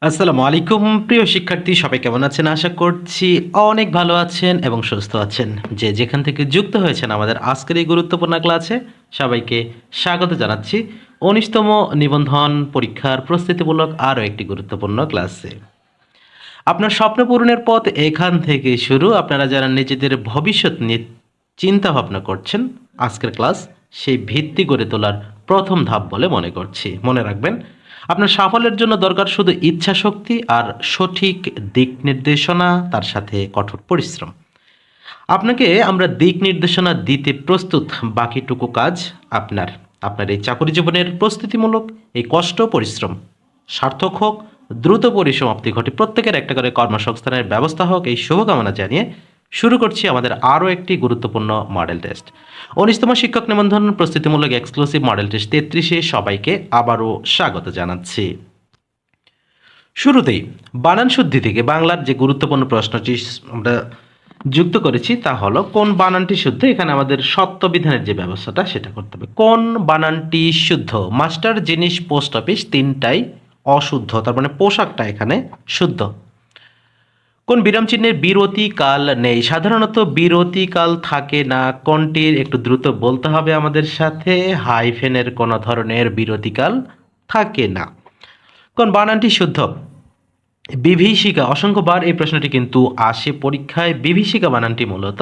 আসসালামু আলাইকুম প্রিয় শিক্ষার্থী, সবাই কেমন আছেন? আশা করছি অনেক ভালো আছেন এবং সুস্থ আছেন। যে যেখান থেকে যুক্ত হয়েছেন আমাদের আজকের এই গুরুত্বপূর্ণ ক্লাসে সবাইকে স্বাগত জানাচ্ছি ১৯তম নিবন্ধন পরীক্ষার প্রস্তুতিমূলক আরও একটি গুরুত্বপূর্ণ ক্লাসে। আপনার স্বপ্ন পূরণের পথ এখান থেকে শুরু। আপনারা যারা নিজেদের ভবিষ্যৎ নিয়ে চিন্তা ভাবনা করছেন, আজকের ক্লাস সেই ভিত্তি গড়ে তোলার প্রথম ধাপ বলে মনে করছি। মনে রাখবেন, আপনার সাফল্যের জন্য দরকার শুধু ইচ্ছা শক্তি আর সঠিক দিক নির্দেশনা, তার সাথে কঠোর পরিশ্রম। আপনাকে আমরা দিক নির্দেশনা দিতে প্রস্তুত, বাকিটুকু কাজ আপনার। আপনার এই চাকরি জীবনের প্রস্তুতিমূলক এই কষ্ট পরিশ্রম সার্থক হোক, দ্রুত পরিসমাপ্তি ঘটে, প্রত্যেকের একটা করে কর্মসংস্থানের ব্যবস্থা হোক, এই শুভকামনা জানিয়ে শুরু করছি আমাদের আরও একটি গুরুত্বপূর্ণ মডেল টেস্ট। ১৯তম শিক্ষক নিবন্ধন প্রস্তুতিমূলক এক্সক্লুসিভ মডেল টেস্ট ৩৩-এ সবাইকে আবারও স্বাগত জানাচ্ছি। শুরুতেই বানান শুদ্ধি থেকে বাংলার যে গুরুত্বপূর্ণ প্রশ্নটি আমরা যুক্ত করেছি তা হলো, কোন বানানটি শুদ্ধ? এখানে আমাদের সত্যবিধানের যে ব্যবস্থাটা সেটা করতে হবে। কোন বানানটি শুদ্ধ? মাস্টার, জিনিস, পোস্ট অফিস তিনটাই অশুদ্ধ, তার মানে পোশাকটা এখানে শুদ্ধ। কোন বিরাম চিহ্নের বিরতি কাল নেই? সাধারণত বিরতি কাল থাকে না। কোনটির? একটু দ্রুত বলতে হবে আমাদের সাথে। হাইফেনের কোনো ধরনের বিরতিকাল থাকে না। কোন বানানটি শুদ্ধ? বিভীষিকা। অসংখ্যবার এই প্রশ্নটি কিন্তু আসে পরীক্ষায়। বিভীষিকা বানানটি মূলত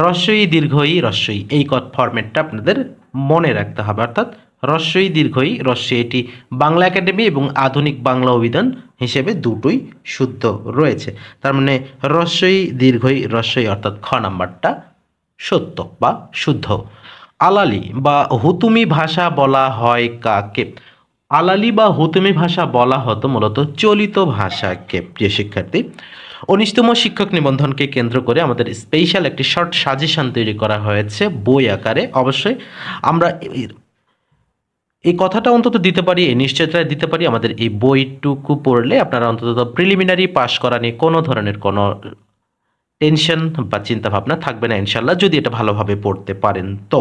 রস্বই দীর্ঘই রস্বই, এই ফরম্যাটটা আপনাদের মনে রাখতে হবে। অর্থাৎ রস্বই দীর্ঘই রস্বই, এটি বাংলা একাডেমি এবং আধুনিক বাংলা অভিধান হিসেবে দুটোই শুদ্ধ রয়েছে। তার মানে রস্বই দীর্ঘই রস্বই, অর্থাৎ খ নাম্বারটা সত্য বা শুদ্ধ। আলালি বা হুতুমি ভাষা বলা হয় কাকে? আলালি বা হুতুমি ভাষা বলা হতো মূলত চলিত ভাষাকে। প্রিয় শিক্ষার্থী, ১৯তম শিক্ষক নিবন্ধনকে কেন্দ্র করে আমাদের স্পেশাল একটি শর্ট সাজেশন তৈরি করা হয়েছে বই আকারে। অবশ্যই আমরা এই কথাটা অন্তত দিতে পারি, এই নিশ্চয়তা দিতে পারি, আমাদের এই বইটুকু পড়লে আপনারা অন্তত প্রিলিমিনারি পাস করা নিয়ে কোনো ধরনের কোনো টেনশন বা চিন্তা ভাবনা থাকবে না ইনশাল্লাহ, যদি এটা ভালোভাবে পড়তে পারেন তো।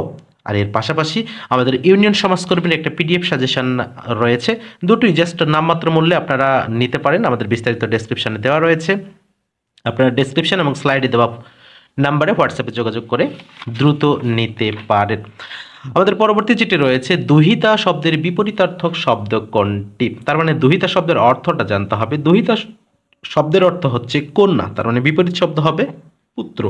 আর এর পাশাপাশি আমাদের ইউনিয়ন সমাজকর্মীর একটা পিডিএফ সাজেশন রয়েছে, দুটোই জাস্ট নামমাত্র মূল্যে আপনারা নিতে পারেন। আমাদের বিস্তারিত ডেসক্রিপশনে দেওয়া রয়েছে, আপনারা ডেসক্রিপশন এবং স্লাইডে দেওয়া নাম্বারে হোয়াটসঅ্যাপে যোগাযোগ করে দ্রুত নিতে পারেন। আমাদের পরবর্তী যেটি রয়েছে, দুহিতা শব্দের বিপরীতার্থক শব্দ কোনটি? তার মানে দুহিতা শব্দের অর্থটা জানতে হবে। দুহিতা শব্দের অর্থ হচ্ছে কন্যা, তার মানে বিপরীত শব্দ হবে পুত্র।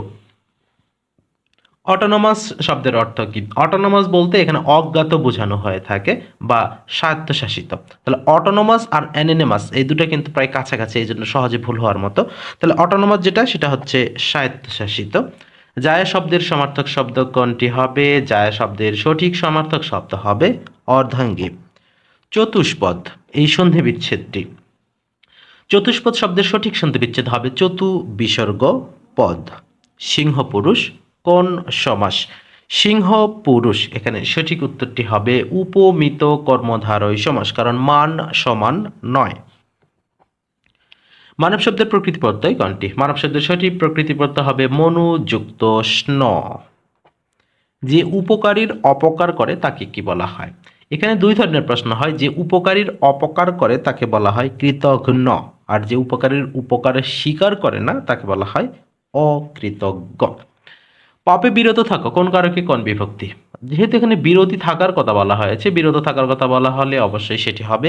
অটোনমাস শব্দের অর্থ কি? অটোনমাস বলতে এখানে অজ্ঞাত বোঝানো হয়ে থাকে বা স্বায়ত্তশাসিত। তাহলে অটোনমাস আর অ্যানোনিমাস এই দুটো কিন্তু প্রায় কাছাকাছি, এই জন্য সহজে ভুল হওয়ার মতো। তাহলে অটোনমাস যেটা, সেটা হচ্ছে স্বায়ত্তশাসিত। জায়া শব্দের সমার্থক শব্দ কোনটি হবে? জায়া শব্দের সঠিক সমার্থক শব্দ হবে অর্ধাঙ্গী। চতুষ্পদ, এই সন্ধি বিচ্ছেদটি, চতুষ্পদ শব্দের সঠিক সন্ধি বিচ্ছেদ হবে চতু বিসর্গ পদ। সিংহ পুরুষ, কোন সমাস? সিংহ পুরুষ, এখানে সঠিক উত্তরটি হবে উপমিত কর্মধারয় সমাস, কারণ মান সমান নয়। মানব শব্দের প্রকৃতি প্রত্যয় কোনটি? মানব শব্দের সঠিক প্রকৃতি প্রত্যয় হবে মনু যুক্ত স্ন। যে উপকারীর অপকার করে তাকে কি বলা হয়? এখানে দুই ধরনের প্রশ্ন হয়। যে উপকারীর অপকার করে তাকে বলা হয় কৃতঘ্ন, আর যে উপকারীর উপকারের স্বীকার করে না তাকে বলা হয় অকৃতজ্ঞ। পাপে বিরত থাকো কোন কারকে কোন বিভক্তি? যেহেতু এখানে বিরতি থাকার কথা বলা হয়েছে, বিরত থাকার কথা বলা হলে অবশ্যই সেটি হবে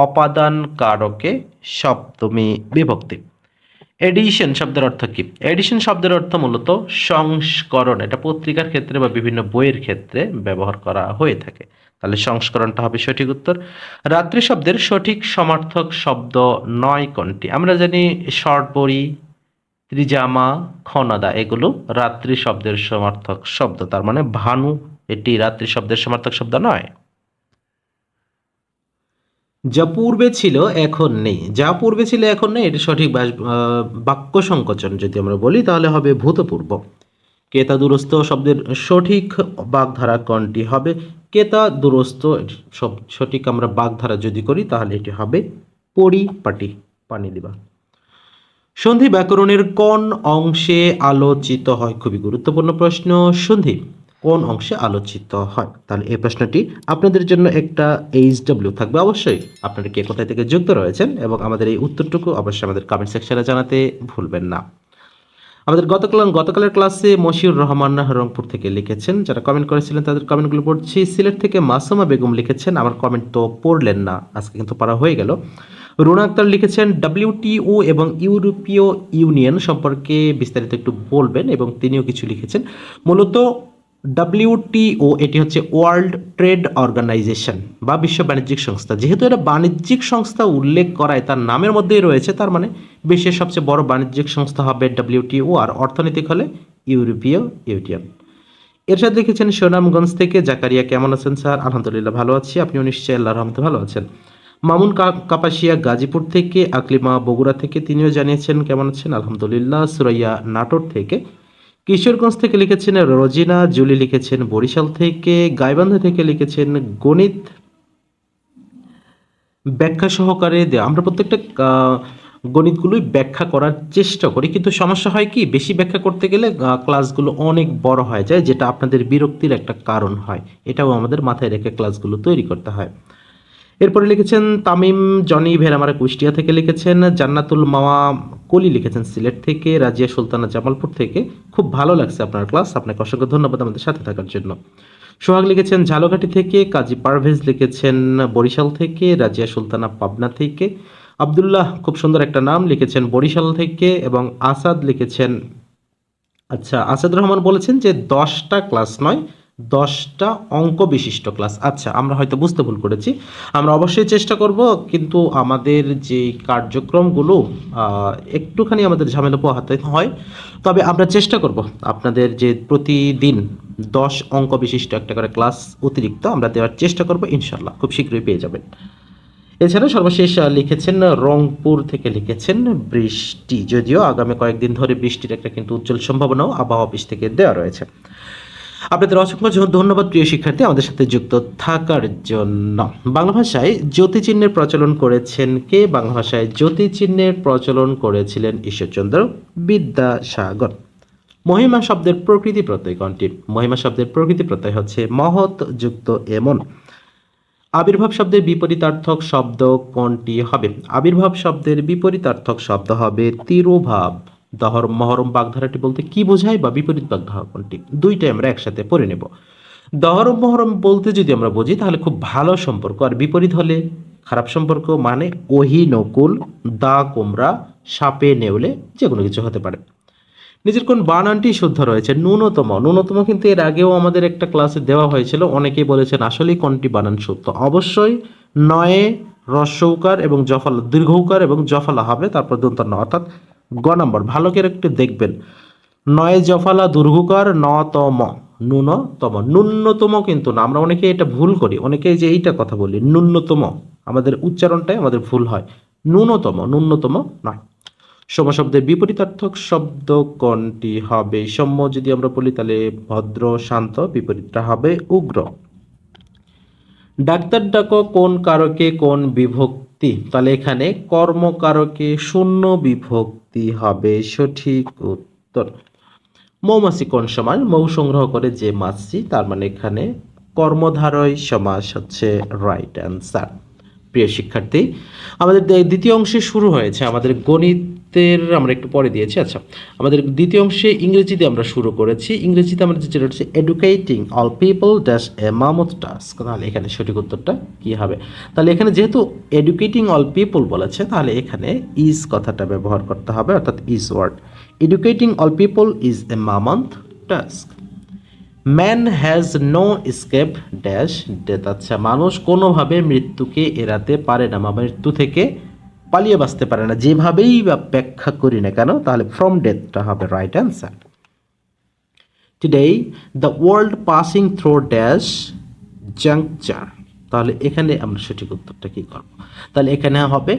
অপাদান কারকে সপ্তমী বিভক্তি। এডিশন শব্দের অর্থ কি? এডিশন শব্দের অর্থ মূলত সংস্করণ। এটা পত্রিকার ক্ষেত্রে বা বিভিন্ন বইয়ের ক্ষেত্রে ব্যবহার করা হয়ে থাকে। তাহলে সংস্করণটা হবে সঠিক উত্তর। রাত্রি শব্দের সঠিক সমার্থক শব্দ নয় কোনটি? আমরা জানি ষড়পরি, ত্রিজামা, খনাদা এগুলো রাত্রি শব্দের সমার্থক শব্দ, তার মানে ভানু এটি রাত্রি শব্দের সমার্থক শব্দ নয়। যা পূর্বে ছিল এখন নেই, যা পূর্বে ছিল এখন নেই, এটি সঠিক বাক্য সংকোচন যদি আমরা বলি তাহলে হবে ভূতপূর্ব। কেতা দুরস্ত শব্দের সঠিক বাগধারা কোনটি হবে? কেতা দুরস্ত সঠিক আমরা বাগধারা যদি করি তাহলে এটি হবে পরিপাটি, পানি দিবা। সন্ধি ব্যাকরণের কোন অংশে আলোচিত হয়? খুবই গুরুত্বপূর্ণ প্রশ্ন। সন্ধি কোন অংশে আলোচিত হয়? তাহলে এই প্রশ্নটি আপনাদের জন্য একটা HW থাকবে অবশ্যই। আপনারা কে কোথায় থেকে যুক্ত রয়েছেন এবং আমাদের এই উত্তরটুকু অবশ্যই আমাদের কমেন্ট সেকশনে জানাতে ভুলবেন না। আমাদের গতকালের ক্লাসে মশিউর রহমান রংপুর থেকে লিখেছেন, যারা কমেন্ট করেছিলেন তাদের কমেন্টগুলো পড়ছি। সিলেট থেকে মাসুমা বেগম লিখেছেন, আমার কমেন্ট তো পড়লেন না, আজকে কিন্তু পড়া হয়ে গেল। রুনা আক্তার লিখেছেন WTO এবং ইউরোপীয় ইউনিয়ন সম্পর্কে বিস্তারিত একটু বলবেন, এবং তিনিও কিছু লিখেছেন। মূলত WTO এটি হচ্ছে ওয়ার্ল্ড ট্রেড অর্গানাইজেশন বা বিশ্ব বাণিজ্যিক সংস্থা। যেহেতু এটা বাণিজ্যিক সংস্থা উল্লেখ করায় তার নামের মধ্যেই রয়েছে, তার মানে বিশ্বের সবচেয়ে বড় বাণিজ্যিক সংস্থা হবে WTO, আর অর্থনৈতিক হলে ইউরোপীয় ইউনিয়ন। এরশাদ লিখেছেন সুনামগঞ্জ থেকে। জাকারিয়া কেমন আছেন স্যার? আলহামদুলিল্লাহ ভালো আছি, আপনিও নিশ্চয়ই আল্লাহর রহমতে ভালো আছেন। মামুন কাপাসিয়া গাজীপুর থেকে। আকলিমা বগুড়া থেকে, তিনিও জানিয়েছেন কেমন আছেন, আলহামদুলিল্লাহ। সুরাইয়া নাটোর থেকে। কিশোরগঞ্জ থেকে লিখেছেন রোজিনা। জুলি লিখেছেন বরিশাল থেকে। গাইবান্ধা থেকে লিখেছেন গণিত ব্যাখ্যা সহকারে দেওয়া। আমরা প্রত্যেকটা গণিতগুলোই ব্যাখ্যা করার চেষ্টা করি, কিন্তু সমস্যা হয় কি, বেশি ব্যাখ্যা করতে গেলে ক্লাসগুলো অনেক বড় হয়ে যায়, যেটা আপনাদের বিরক্তির একটা কারণ হয়। এটাও আমাদের মাথায় রেখে ক্লাসগুলো তৈরি করতে হয়। এরপরে লিখেছেন তামিম জনি ভেরামারা কুষ্টিয়া থেকে লিখেছেন। জান্নাতুল মাওয়া কলি লিখেছেন সিলেট থেকে। রাজিয়া সুলতানা জামালপুর থেকে। খুব ভালো লাগছে আপনার ক্লাস, আপনাকে অসংখ্য ধন্যবাদ আমাদের সাথে থাকার জন্য। সোহাগ লিখেছেন ঝালকাঠি থেকে। কাজী পারভেজ লিখেছেন বরিশাল থেকে। রাজিয়া সুলতানা পাবনা থেকে। আব্দুল্লাহ, খুব সুন্দর একটা নাম, লিখেছেন বরিশাল থেকে। এবং আসাদ লিখেছেন, আচ্ছা আসাদ রহমান বলেছেন যে 10টা ক্লাস নয়, 10টা অঙ্ক বিশিষ্ট ক্লাস। আচ্ছা, আমরা হয়তো বুঝতে ভুল করেছি, আমরা অবশ্যই চেষ্টা করব, কিন্তু আমাদের যে কার্যক্রমগুলো একটুখানি আমাদের ঝামেলা পোহাতে হয়, তবে আমরা চেষ্টা করব আপনাদের যে প্রতিদিন 10 অঙ্ক বিশিষ্ট একটা করে ক্লাস অতিরিক্ত আমরা দেওয়ার চেষ্টা করব, ইনশাল্লাহ খুব শীঘ্রই পেয়ে যাবেন। এছাড়া সর্বশেষ লিখেছেন রংপুর থেকে লিখেছেন বৃষ্টি, যদিও আগামী কয়েকদিন ধরে বৃষ্টির একটা কিন্তু উজ্জ্বল সম্ভাবনাও আবহাওয়া অফিস থেকে দেওয়া রয়েছে। আপনাদের অসংখ্য ধন্যবাদ প্রিয় শিক্ষার্থী আমাদের সাথে যুক্ত থাকার জন্য। বাংলা ভাষায় জ্যোতিচিহ্নের প্রচলন করেছেন কে? বাংলা ভাষায় জ্যোতিচিহ্নের প্রচলন করেছিলেন ঈশ্বরচন্দ্র বিদ্যাসাগর। মহিমা শব্দের প্রকৃতি প্রত্যয় কোনটি? মহিমা শব্দের প্রকৃতি প্রত্যয় হচ্ছে মহৎ যুক্ত এমন। আবির্ভাব শব্দের বিপরীতার্থক শব্দ কোনটি হবে? আবির্ভাব শব্দের বিপরীতার্থক শব্দ হবে তিরোভাব। দহরম মহরম বাগধারাটি বলতে কি বোঝায় বা বিপরীত বাগধারা কোনটি? দুইটাই আমরা একসাথে পড়ে নেব। দহরম মহরম বলতে যদি আমরা বুঝি তাহলে খুব ভালো সম্পর্ক, আর বিপরীত হলে খারাপ সম্পর্ক, মানে ওহি নকুল, দা কুমড়া, সাপে নেউলে, যে কোনো কিছু হতে পারে। নিজের কোন বানানটি শুদ্ধ রয়েছে? ন্যূনতম। ন্যূনতম কিন্তু এর আগেও আমাদের একটা ক্লাসে দেওয়া হয়েছিল, অনেকেই বলেছেন আসলেই কোনটি বানান শুদ্ধ। অবশ্যই নয়ে হ্রস্বউকার এবং জফলা, দীর্ঘউকার এবং জফলা হবে, তারপর দন্ত ন, অর্থাৎ গ নম্বর। ভালো করে একটু দেখবেন, নয়ে জফলা দীর্ঘকার, নতম ন্যূনতম। ন্যূনতম কিন্তু না, আমরা অনেকে এটা ভুল করি, অনেকে যে এইটা কথা বলি ন্যূনতম, আমাদের উচ্চারণটাই আমাদের ভুল হয়। ন্যূনতম, ন্যূনতম নয়। সম শব্দের বিপরীতার্থক শব্দ কোনটি হবে? সৌম্য যদি আমরা বলি তাহলে ভদ্র শান্ত, বিপরীতটা হবে উগ্র। ডাক্তার ডাকো কোন কারকে কোন বিভক্তি? তাহলে এখানে কর্মকারকে শূন্য বিভক্তি হবে সঠিক উত্তর। মৌমাছি কোন সমাস? মৌ সংগ্রহ করে যে মাছি, তার মানে এখানে কর্মধারয় সমাস হচ্ছে রাইট অ্যান্সার। প্রিয় শিক্ষার্থী, আমাদের দ্বিতীয় অংশে শুরু হয়েছে আমাদের গণিতের, আমরা একটু পরে দিয়েছি। আচ্ছা, আমাদের দ্বিতীয় অংশে ইংরেজিতে আমরা শুরু করেছি। ইংরেজিতে আমরা যেটা হচ্ছে educating all people dash a mammoth task. তাহলে এখানে সঠিক উত্তরটা কি হবে? তাহলে এখানে যেহেতু এডুকেটিং অল পিপল বলেছে, তাহলে এখানে ইজ কথাটা ব্যবহার করতে হবে, অর্থাৎ is word. Educating all people is a mammoth task. Man has no escape dash death. আচ্ছা, মানুষ কোনোভাবে মৃত্যুকে এড়াতে পারে না, বা মৃত্যু থেকে পালিয়ে বাঁচতে পারে না, যেভাবেই বা ব্যাখ্যা করি না কেন, তাহলে ফ্রম ডেথটা হবে right answer. Today the world passing through dash juncture. তাহলে এখানে আমরা সঠিক উত্তরটা কি করব? তাহলে এখানে হবে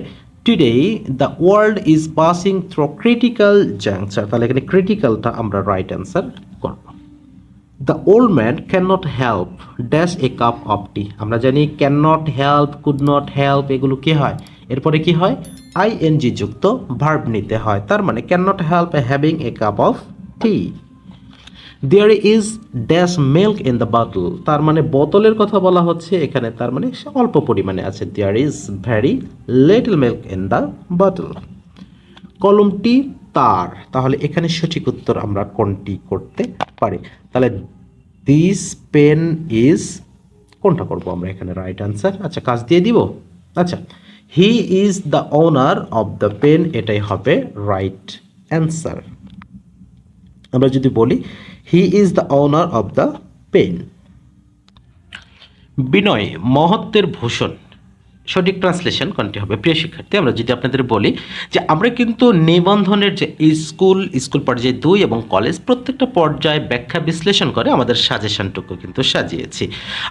today the world is passing through critical juncture. তাহলে এখানে ক্রিটিক্যালটা আমরা রাইট অ্যান্সার করব। The old man can not help dash a cup of tea. আমরা জানি can not help, could not help, এগুলো কি হয়? এরপরে কি হয়? আইএনজি যুক্ত ভার্ব নিতে হয়, তার মানে can not help having a cup of tea. There is dash milk in the bottle, তার মানে বোতলের কথা বলা হচ্ছে এখানে, তার মানে অল্প পরিমাণে আছে। There is very little milk in the bottle. কলমটি তার, তাহলে এখানে সঠিক উত্তর আমরা কোনটি করতে পারি? তাহলে দিস পেন ইজ, কোনটা করব আমরা এখানে রাইট অ্যান্সার? আচ্ছা, কাজ দিয়ে দিব। আচ্ছা, he is the owner of the pen, এটাই হবে রাইট অ্যান্সার। আমরা যদি বলি he is the owner of the pen. বিনয় মহত্বের ভূষণ, সঠিক ট্রান্সলেশন কোনটি হবে? প্রিয় শিক্ষার্থী, আমরা যদি আপনাদের বলি যে আমরা কিন্তু নিবন্ধনের যে স্কুল পর্যায়ে 2 এবং কলেজ প্রত্যেকটা পর্যায়ে ব্যাখ্যা বিশ্লেষণ করে আমাদের সাজেশনটুকু কিন্তু সাজিয়েছি।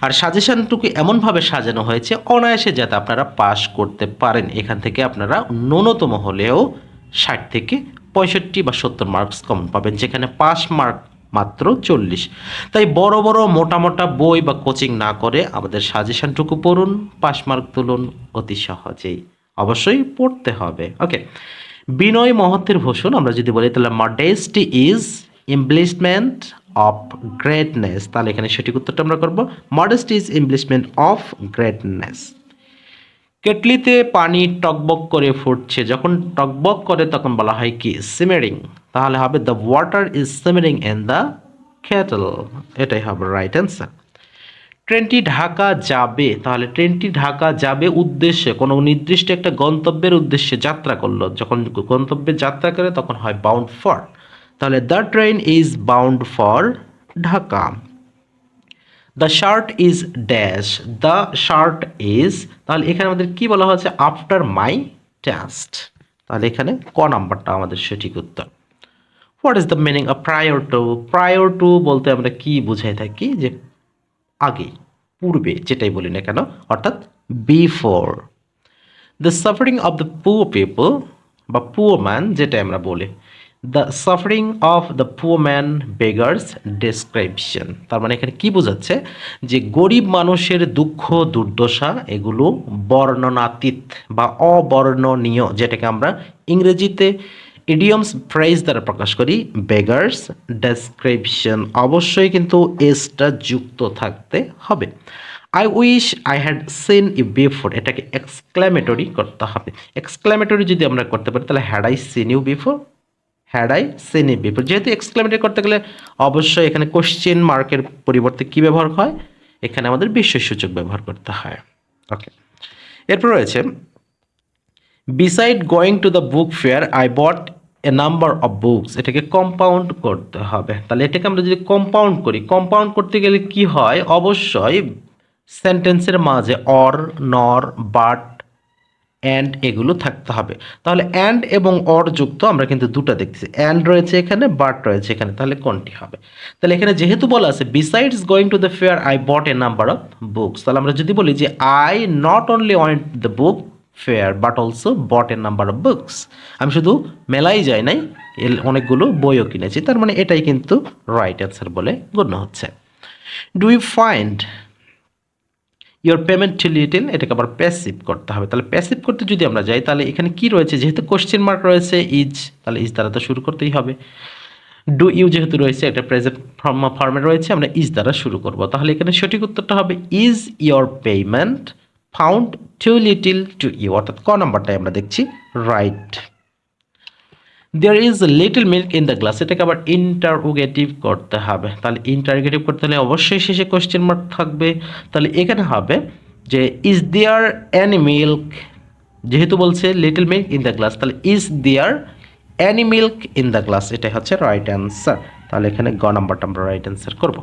আর সাজেশনটুকু এমনভাবে সাজানো হয়েছে অনায়াসে যাতে আপনারা পাস করতে পারেন। এখান থেকে আপনারা ন্যূনতম হলেও 60 থেকে 65 বা 70 মার্কস কমন পাবেন, যেখানে পাস মার্ক মাত্র 40। তাই বড় বড় মোটা মোটা বই বা কোচিং না করে আমাদের সাজেশনটুকু পড়ুন, পাস মার্ক তুলুন অতি সহজেই। অবশ্যই পড়তে হবে। ওকে, বিনয় মহত্বের ভূষণ আমরা যদি বলি তাহলে modesty is embellishment of greatness, তাহলে এখানে সঠিক উত্তরটা আমরা করব modesty is embellishment of greatness. কেটলিতে পানি টকবক করে ফুটছে, যখন টকবক করে তখন বলা হয় কি? সিমারিং, তাহলে হবে the water is simmering in the Kettle, এটাই হবে রাইট অ্যান্সার। ট্রেনটি ঢাকা যাবে, তাহলে ট্রেনটি ঢাকা যাবে উদ্দেশ্যে, কোনো নির্দিষ্ট একটা গন্তব্যের উদ্দেশ্যে যাত্রা করলো, যখন গন্তব্যে যাত্রা করে তখন হয় বাউন্ড ফর, তাহলে the train is bound for Dhaka. The shirt is dash, the shirt is, তাহলে এখানে আমাদের কি বলা হচ্ছে? আফটার মাই টেস্ট, তাহলে এখানে ক নাম্বারটা আমাদের সঠিক উত্তর। What is the meaning of prior to? Prior to বলতে আমরা কি বুঝাই থাকি? যে আগে, পূর্বে, যেটাই বলি না কেন, অর্থাৎ before. The suffering of the poor people বা পুয়ার ম্যান, যেটা আমরা বলি, the suffering of the poor man beggars description, তার মানে এখানে কি বোঝাচ্ছে? যে গরিব মানুষের দুঃখ দুর্দশা এগুলো বর্ণনাতীত বা অবর্ণনীয়, যেটাকে আমরা ইংরেজিতে ইডিয়মস ফ্রেজ দ্বারা প্রকাশ করি বেগার্স ডেসক্রিপশন, অবশ্যই কিন্তু এসটা যুক্ত থাকতে হবে। I wish I had seen you before, এটাকে এক্সক্লামেটরি করতে হবে। এক্সক্লামেটরি যদি আমরা করতে পারি তাহলে had I seen you before, had I seen you before. যেহেতু এক্সক্লামেটরি করতে গেলে অবশ্যই এখানে কোশ্চেন মার্কের পরিবর্তে কি ব্যবহার হয়? এখানে আমাদের বিস্ময়সূচক ব্যবহার করতে হয়। ওকে, এরপর রয়েছে beside going to the book fair I bought A number of books, এটাকে কম্পাউন্ড করতে হবে। তাহলে এটাকে আমরা যদি কম্পাউন্ড করি, কম্পাউন্ড করতে গেলে কি হয়? অবশ্যই সেন্টেন্সের মাঝে অর, নর, বাট, অ্যান্ড এগুলো থাকতে হবে। তাহলে অ্যান্ড এবং অর যুক্ত আমরা কিন্তু দুটো দেখতেছি, অ্যান্ড রয়েছে এখানে, বাট রয়েছে এখানে, তাহলে কোনটি হবে? তাহলে এখানে যেহেতু বলা আছে besides going to the fair I bought A number of books, তাহলে আমরা যদি বলি যে I not only went the book fair but also bot A number of books, আমি শুধু মেলাই যাই নাই, অনেকগুলো বইও কিনেছি, তার মানে এটাই কিন্তু রাইট অ্যান্সার বলে গণ্য হচ্ছে। Do you find your payment too little, এটাকে আবার প্যাসিভ করতে হবে। তাহলে প্যাসিভ করতে যদি আমরা যাই তাহলে এখানে কি রয়েছে? যেহেতু কোশ্চেন মার্ক রয়েছে ইজ, তাহলে ইজ দ্বারা তো শুরু করতেই হবে। ডু ইউ যেহেতু রয়েছে এটা প্রেজেন্ট ফর্মে রয়েছে, আমরা ইজ দ্বারা শুরু করব। তাহলে এখানে সঠিক উত্তরটা হবে is your payment found too little to you, অর্থাৎ ক নাম্বারটাই আমরা দেখছি right. There is little milk in the glass, এটাকে আবার ইন্টারোগেটিভ করতে হবে। তাহলে ইন্টারোগেটিভ করতে হলে অবশ্যই শেষে কোশ্চেন মার্ক থাকবে। তাহলে এখানে হবে যে ইজ দেয়ার এনি মিল্ক, যেহেতু বলছে little milk in the glass, তাহলে is there any milk in the glass, এটাই হচ্ছে রাইট অ্যান্সার। তাহলে এখানে গ নাম্বারটা আমরা রাইট অ্যান্সার করব।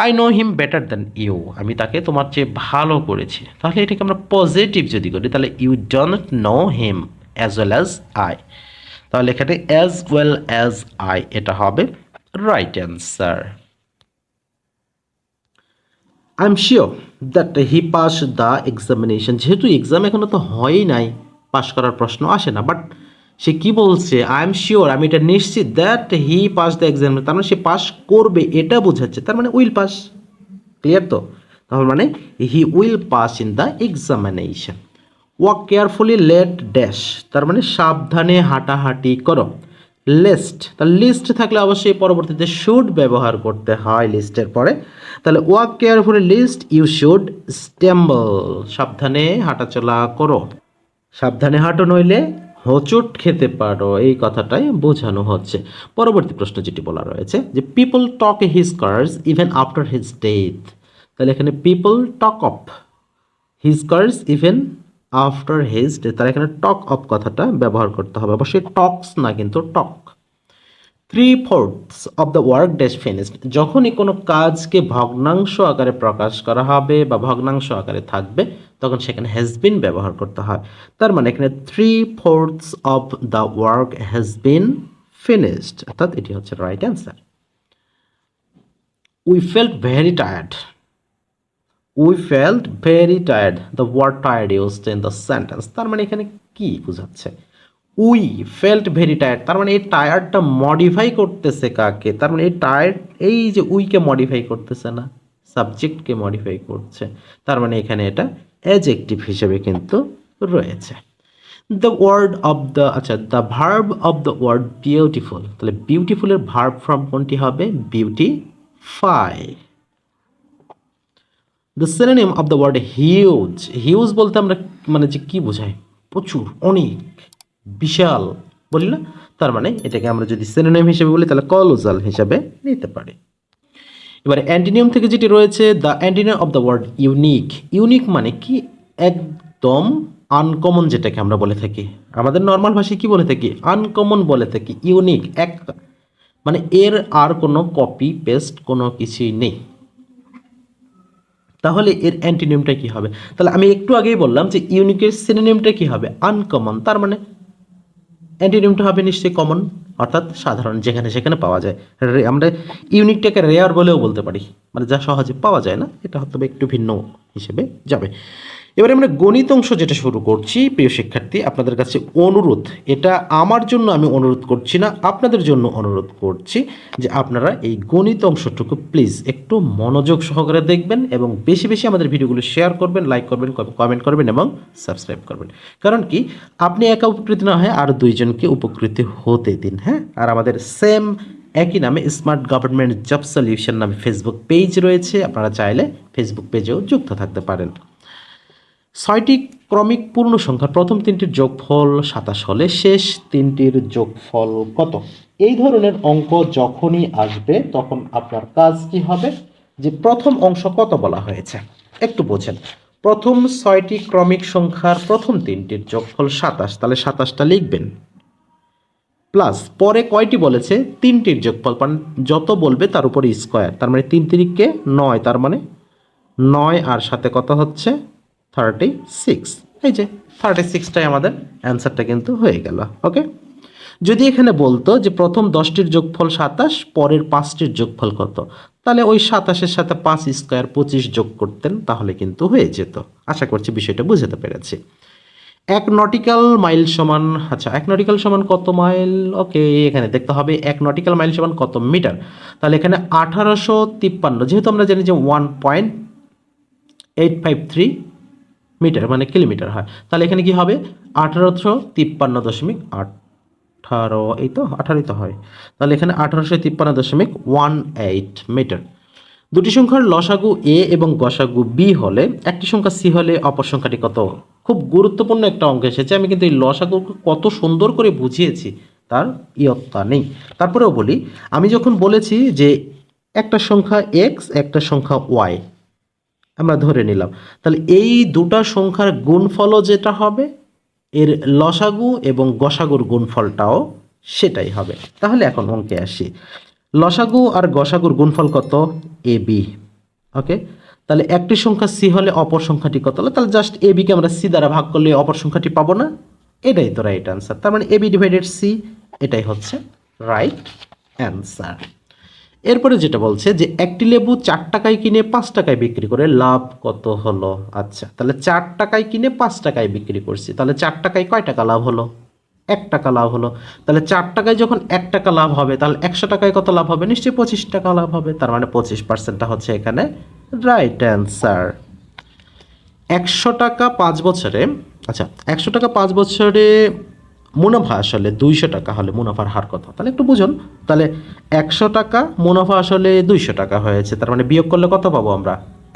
I know him better than you, আমি তাকে তোমার চেয়ে ভালো করেছি, তাহলে এটাকে আমরা পজিটিভ যদি করি তাহলে you don't know him as well as I, তাহলে এখানে অ্যাজ ওয়েল অ্যাজ আই, এটা হবে right answer. I am sure that he pass the examination, যেহেতু এক্সাম এখনো তো হয়ই নাই, পাস করার প্রশ্ন আসে না, বাট সে কি বলছে? আই এম শিওর, আমি এটা নিশ্চিত, that he pass the exam, তার মানে সে পাস করবে এটা বোঝাচ্ছে, তার মানে উইল পাস। ক্লিয়ার তো? তাহলে মানে he will pass in the examination. Walk carefully let dash, তার মানে সাবধানে হাঁটাহাঁটি করো। লিস্ট, তাহলে লিস্ট থাকলে অবশ্যই পরবর্তীতে শুড ব্যবহার করতে হয় লিস্টের পরে। তাহলে walk carefully lest, you should stumble, সাবধানে হাঁটাচলা করো, সাবধানে হাঁটো নইলে হোঁচট খেতে পারো, এই কথাটাই বোঝানো হচ্ছে। পরবর্তী প্রশ্ন যেটি বলা রয়েছে যে people talk his curse even after his death, তাহলে এখানে people talk of his curse even after his death, তাহলে এখানে টক অফ কথাটা ব্যবহার করতে হবে, অবশ্যই টক্স না কিন্তু টক। 3/4 of the work dash finished, যখনই কোনো কাজকে ভগ্নাংশ আকারে প্রকাশ করা হবে বা ভগ্নাংশ আকারে থাকবে তখন সেখানে হ্যাজ বিন ব্যবহার করতে হয়। তার মানে এখানে 3/4 of the work has been finished, অর্থাৎ এটি হচ্ছে right answer. We felt very tired, we felt very tired, the word tired used in the sentence, তার মানে এখানে কি বোঝাচ্ছে? উই ফেল্ট ভেরি টায়ার্ড, তার মানে এই টায়ার্ডটা মডিফাই করতেছে কাকে? তার মানে এই টায়ার্ড, এই যে উইকে মডিফাই করতেছে না, সাবজেক্টকে মডিফাই করছে, তার মানে এখানে এটা অ্যাডজেক্টিভ হিসেবে কিন্তু রয়েছে। দ্য ওয়ার্ড অফ দ্য, আচ্ছা, the verb of the word beautiful, তাহলে বিউটিফুলের ভার্ব ফর্ম কোনটি হবে? Beautify. The synonym of the word huge, huge বলতে আমরা মানে যে কি বোঝাই? প্রচুর, অনেক, বিশাল বলি না, তার মানে এটাকে আমরা যদি সিনোনিম হিসেবে বলি তাহলে কলোসাল হিসেবে নিতে পারি। এবারে অ্যান্টিনিয়াম থেকে যেটি রয়েছে the antonym of the word unique, unique মানে কি? একদম আনকমন, যেটাকে আমরা বলে থাকি আমাদের নর্মাল ভাষায় কি বলে থাকি? আনকমন বলে থাকি। ইউনিক এক মানে এর আর কোনো কপি পেস্ট কোনো কিছুই নেই, তাহলে এর অ্যান্টিনিমটা কি হবে? তাহলে আমি একটু আগেই বললাম যে ইউনিকের সিনোনিমটা কি হবে? আনকমন, তার মানে অ্যান্টিনিমটা হবে নিশ্চয়ই কমন, অর্থাৎ সাধারণ, যেখানে সেখানে পাওয়া যায়। আমরা ইউনিকটাকে রেয়ার বলেও বলতে পারি, মানে যা সহজে পাওয়া যায় না, এটা হয়তো একটু ভিন্ন হিসেবে যাবে। এবারে আমরা গণিত অংশ যেটা শুরু করছি, প্রিয় শিক্ষার্থী, আপনাদের কাছে অনুরোধ, এটা আমার জন্য আমি অনুরোধ করছি না, আপনাদের জন্য অনুরোধ করছি যে আপনারা এই গণিত অংশটুকু প্লিজ একটু মনোযোগ সহকারে দেখবেন এবং বেশি বেশি আমাদের ভিডিওগুলো শেয়ার করবেন, লাইক করবেন, কমেন্ট করবেন এবং সাবস্ক্রাইব করবেন। কারণ কি, আপনি একা উপকৃত না হয় আরও দুইজনকে উপকৃত হতে দিন, হ্যাঁ। আর আমাদের সেম একই নামে স্মার্ট গভর্নমেন্ট জব সলিউশন নামে ফেসবুক পেজ রয়েছে, আপনারা চাইলে ফেসবুক পেজেও যুক্ত থাকতে পারেন। 6টি ক্রমিক পূর্ণ সংখ্যার প্রথম তিনটির যোগফল 27 হলে শেষ তিনটির যোগফল কত? এই ধরনের অঙ্ক যখনই আসবে তখন আপনার কাজ কি হবে? যে প্রথম অংশ কত বলা হয়েছে একটু বোঝেন। প্রথম 6টি ক্রমিক সংখ্যার প্রথম তিনটির যোগফল 27, তাহলে 27টা লিখবেন, প্লাস পরে কয়টি বলেছে? তিনটির যোগফল, যত বলবে তার উপরে স্কোয়ার, তার মানে 3 তিরিকে 9, তার মানে 9 আর সাথে কত হচ্ছে? 36। এই যে 36টাই আমাদের অ্যান্সারটা কিন্তু হয়ে গেল। ওকে, যদি এখানে বলতো যে প্রথম 10টির যোগফল 27, পরের 5টির যোগফল কত, তাহলে ওই 27-এর সাথে 5 স্কোয়ার 25 যোগ করতেন, তাহলে কিন্তু হয়ে যেত। আশা করছি বিষয়টা বুঝতে পেরেছি। 1 নটিক্যাল মাইল সমান, আচ্ছা 1 নটিক্যাল সমান কত মাইল? ওকে, এখানে দেখতে হবে 1 নটিক্যাল মাইল সমান কত মিটার। তাহলে এখানে 1853, যেহেতু আমরা জানি যে 1.853 মিটার মানে কিলোমিটার হয়, তাহলে এখানে কি হবে? 1853.18, এই তো 18ই তো হয়, তাহলে এখানে 1853.18 মিটার। দুটি সংখ্যার লসাগু এ এবং গসাগু বি হলে একটি সংখ্যা সি হলে অপর সংখ্যাটি কত? খুব গুরুত্বপূর্ণ একটা অঙ্ক এসেছে, আমি কিন্তু এই লসাগুকে কত সুন্দর করে বুঝিয়েছি তার ইয়ত্তা নেই। তারপরেও বলি, আমি যখন বলেছি যে একটা সংখ্যা এক্স একটা সংখ্যা ওয়াই আমরা ধরে নিলাম, তাহলে এই দুটা সংখ্যার গুণফলও যেটা হবে, এর লসাগু এবং গসাগুর গুণফলটাও সেটাই হবে। তাহলে এখন অঙ্কে আসি, লসাগু আর গসাগুর গুণফল কত? A B. ওকে, তাহলে একটি সংখ্যা সি হলে অপর সংখ্যাটি কত হলো? তাহলে জাস্ট এ বিকে আমরা সি দ্বারা ভাগ করলে অপর সংখ্যাটি পাবো না? এটাই তো রাইট অ্যান্সার, তার মানে এ বি ডিভাইডেড সি, এটাই হচ্ছে রাইট অ্যান্সার। এরপরে যেটা বলছে যে একটি লেবু 4 টাকায় কিনে 5 টাকায় বিক্রি করে লাভ কত হলো? আচ্ছা, তাহলে 4 টাকায় কিনে 5 টাকায় বিক্রি করছি, তাহলে 4 টাকায় কয় টাকা লাভ হলো? 1 টাকা লাভ হলো। তাহলে 4 টাকায় যখন 1 টাকা লাভ হবে, তাহলে 100 টাকায় কত লাভ হবে? নিশ্চয়ই 25 টাকা লাভ হবে, তার মানে 25%টা হচ্ছে এখানে রাইট অ্যান্সার। 100 টাকা 5 বছরে, আচ্ছা 100 টাকা 5 বছরে মুনাফা আসলে 200 টাকা হলে মুনাফার হার কত, তাহলে একটু বুঝুন। তাহলে 100 টাকা মুনাফা আসলে 200 টাকা হয়েছে, তার মানে বিয়োগ করলে কত পাবো আমরা?